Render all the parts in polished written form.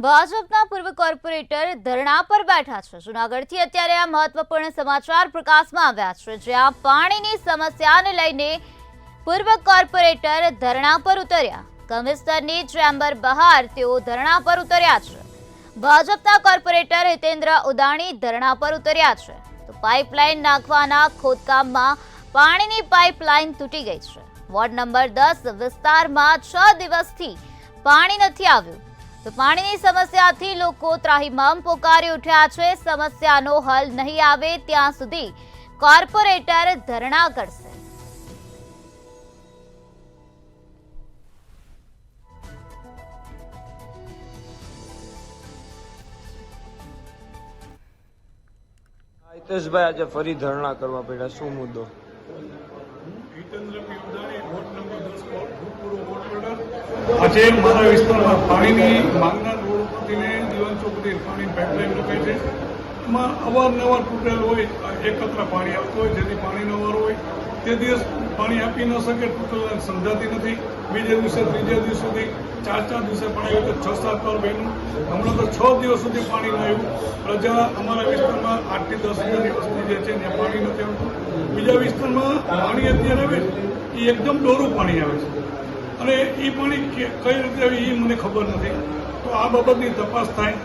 ભાજપના પૂર્વ કોર્પોરેટર ધરણા પર બેઠા છે। જૂનાગઢથી અત્યારે આ મહત્વપૂર્ણ સમાચાર પ્રકાશમાં આવ્યા છે, જ્યાં પાણીની સમસ્યાને લઈને પૂર્વ કોર્પોરેટર ધરણા પર ઉતર્યા। કમિશનરની ચેમ્બર બહાર તેઓ ધરણા પર ઉતર્યા છે। ભાજપના કોર્પોરેટર હિતેન્દ્ર ઉદાણી ધરણા પર ઉતર્યા છે। તો પાઇપલાઇન નાખવાના ખોદકામમાં પાણીની પાઇપલાઇન તૂટી ગઈ છે। વોર્ડ નંબર 10 વિસ્તારમાં 6 દિવસથી પાણી નથી આવ્યું। તો પાણીની સમસ્યાથી લોકો ત્રાહિમામ પોકારી ઉઠ્યા છે। સમસ્યાનો હલ નહીં આવે ત્યાં સુધી કોર્પોરેટર ધરણા કરશે। હિતેશભાઈ આજે ફરી ધરણા કરવા પડ્યા, શું મુદ્દો? આજે મારા વિસ્તારમાં પાણીની માંગના રોડ ઉપરથી દીવાન ચોક સુધી પાણી પાઇપલાઇન મુકાય છે। એમાં અવારનવાર તૂટેલ હોય, એકત્ર પાણી આવતું હોય, જેથી પાણીનો અવાર હોય તે દિવસ પાણી આપી ન શકે, તૂટેલા સમજાતી નથી। બીજે દિવસે, ત્રીજા દિવસ સુધી, 4 દિવસે પાણી આવ્યું તો 6-7 વાર બન્યું। હમણાં તો 6 દિવસ સુધી પાણી ન આવ્યું। પ્રજા અમારા વિસ્તારમાં 8 થી 10 હજારની વસ્તી જે છે ત્યાં પાણી નથી આવતું। બીજા વિસ્તારમાં પાણી અત્યારે આવે એ એકદમ ડોરું પાણી આવે છે, અને એ પાણી કઈ રીતે આવે એ મને ખબર નથી। તો આ બાબતની તપાસ થાય।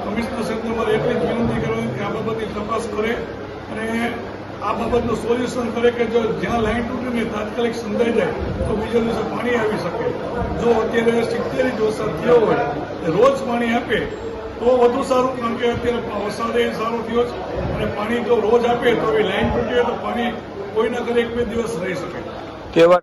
કમિશનર સાહેબને મારે એટલી જ વિનંતી કરવાની કે આ બાબતની તપાસ કરે અને આ બાબતનું સોલ્યુશન કરે કે જો જ્યાં લાઈન તૂટીને તાત્કાલિક સમજાઈ જાય તો બીજા દિવસે પાણી આવી શકે। જો અત્યારે 70 વરસાદ થયો હોય રોજ પાણી આપે તો વધુ સારું, કારણ કે અત્યારે વરસાદ એ સારો થયો છે અને પાણી જો રોજ આપે તો એ લાઈન તૂટે તો પાણી કોઈના ઘરે 1-2 દિવસ રહી શકે। કેવા